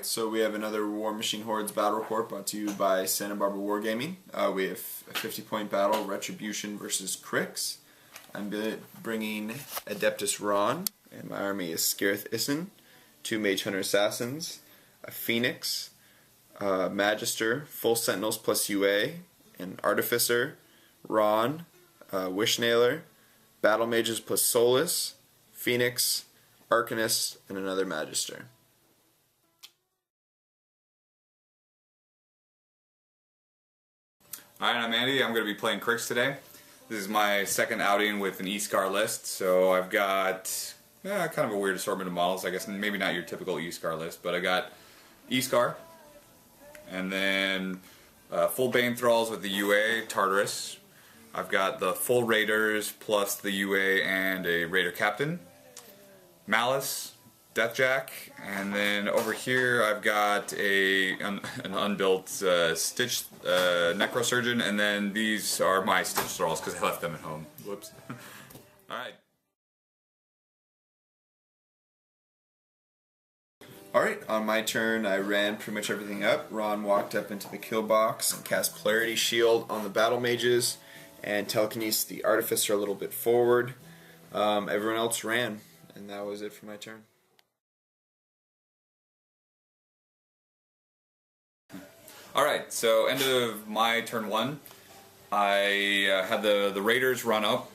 Alright, so we have another War Machine Hordes battle report brought to you by Santa Barbara Wargaming. We have a 50-point battle, Retribution versus Cryx. I'm bringing Adeptus Ron, and my army is Scareth Issen, 2 Mage Hunter Assassins, a Phoenix, Magister, full Sentinels plus UA, an Artificer, Ron, Wishnailer, Battle Mages plus Solus, Phoenix, Arcanist, and another Magister. Alright, I'm Andy. I'm going to be playing Cryx today. This is my second outing with an E-Scar list, so I've got kind of a weird assortment of models. I guess maybe not your typical E-Scar list, but I got E-Scar, and then full Bane Thralls with the UA, Tartarus. I've got the full Raiders plus the UA and a Raider Captain, Malice, Deathjack, and then over here I've got an unbuilt Stitch Necrosurgeon, and then these are my Stitch Thralls because I left them at home. Whoops. Alright. Alright, on my turn I ran pretty much everything up. Ron walked up into the kill box and cast Polarity Shield on the Battle Mages and telekinesed the Artificer a little bit forward. Everyone else ran, and that was it for my turn. Alright, so end of my turn 1, I had the Raiders run up,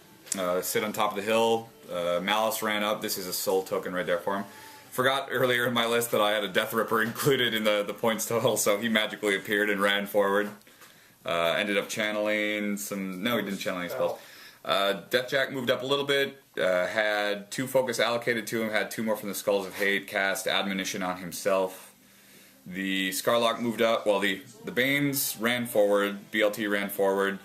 sit on top of the hill, Malice ran up. This is a soul token right there for him. Forgot earlier in my list that I had a Death Ripper included in the points total, so he magically appeared and ran forward. Ended up channeling some, no he didn't channel any spells. Deathjack moved up a little bit, had 2 focus allocated to him, had 2 more from the Skulls of Hate, cast Admonition on himself. The Scarlock moved up, well the Banes ran forward, BLT ran forward,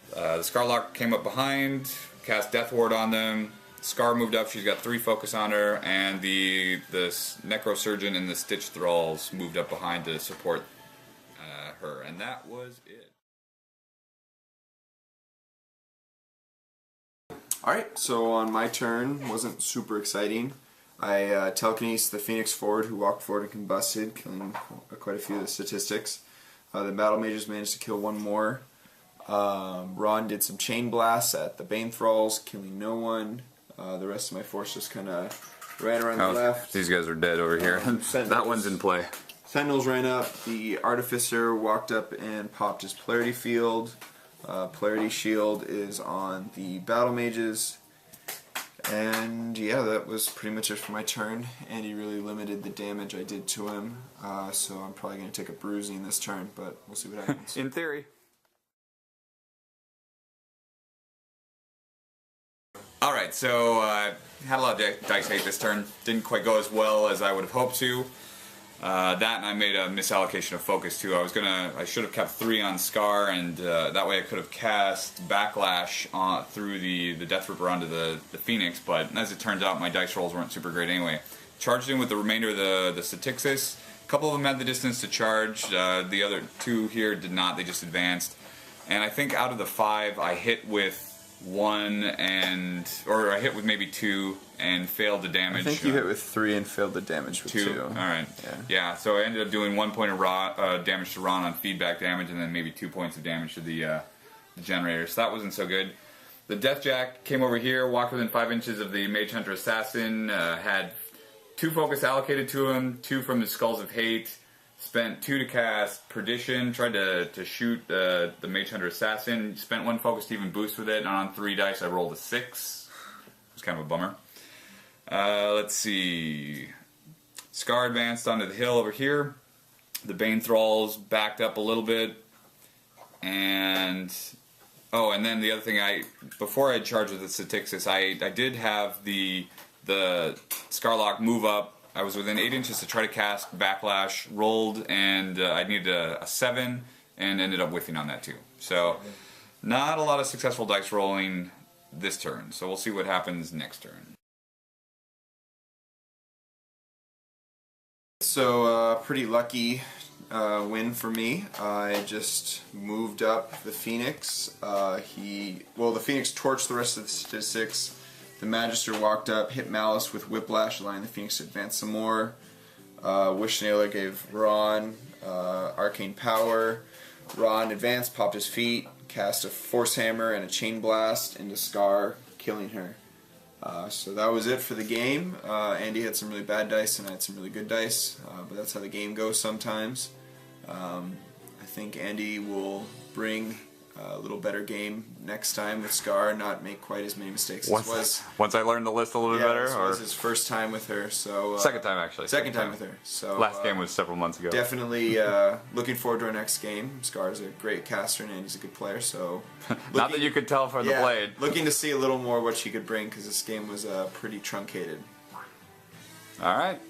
the Scarlock came up behind, cast Death Ward on them, Scar moved up, she's got 3 focus on her, and the Necrosurgeon and the Stitch Thralls moved up behind to support her, and that was it. Alright, so on my turn, wasn't super exciting. I telekinesed the Phoenix forward, who walked forward and combusted, killing quite a few of the statistics. The Battle Mages managed to kill 1 more. Ron did some Chain Blasts at the Bane Thralls, killing no one. The rest of my force just kind of ran around the left. These guys are dead over here. That one's in play. Sentinels ran up. The Artificer walked up and popped his Polarity Field. Polarity Shield is on the Battle Mages. And yeah, that was pretty much it for my turn. And he really limited the damage I did to him. So I'm probably going to take a bruising this turn, but we'll see what happens. In theory. Alright, so had a lot of dice hate this turn. Didn't quite go as well as I would have hoped to. That, and I made a misallocation of focus too. I should have kept 3 on Scar, and that way I could have cast Backlash through the Death Ripper onto the Phoenix, but as it turns out my dice rolls weren't super great anyway. Charged in with the remainder of the Statixis. A couple of them had the distance to charge, the other 2 here did not, they just advanced. And I think out of the 5 I hit with 1 or I hit with maybe 2 and failed the damage. I think you hit with 3 and failed the damage with 2. Alright. Yeah, so I ended up doing 1 point of damage to Ron on feedback damage, and then maybe 2 points of damage to the generator, so that wasn't so good. The Deathjack came over here, walked within 5 inches of the Mage Hunter Assassin, had 2 focus allocated to him, 2 from the Skulls of Hate, spent 2 to cast Perdition, tried to shoot the Mage Hunter Assassin, spent 1 focus to even boost with it, and on 3 dice I rolled a 6. It was kind of a bummer. Let's see. Scar advanced onto the hill over here. The Bane Thralls backed up a little bit. And then the other thing, before I charged with the Statixis, I did have the Scarlock move up. I was within 8 inches to try to cast Backlash, rolled, and I needed a 7, and ended up whiffing on that too. So, not a lot of successful dice rolling this turn. So we'll see what happens next turn. So, pretty lucky win for me. I just moved up the Phoenix. The Phoenix torched the rest of the statistics. The Magister walked up, hit Malice with Whiplash, allowing the Phoenix to advance some more. Wishnailer gave Ron Arcane Power. Ron advanced, popped his feet, cast a Force Hammer and a Chain Blast into Scar, killing her. So that was it for the game. Andy had some really bad dice and I had some really good dice, but that's how the game goes sometimes. I think Andy will bring a little better game next time with Scar, not make quite as many mistakes as was. Once I learn the list a little bit better? This was his first time with her, so... second time, actually. Second time with her. So last game was several months ago. Definitely looking forward to our next game. Scar's a great caster and Andy's a good player, so... Not that you could tell from the blade. Looking to see a little more what she could bring, because this game was pretty truncated. Alright.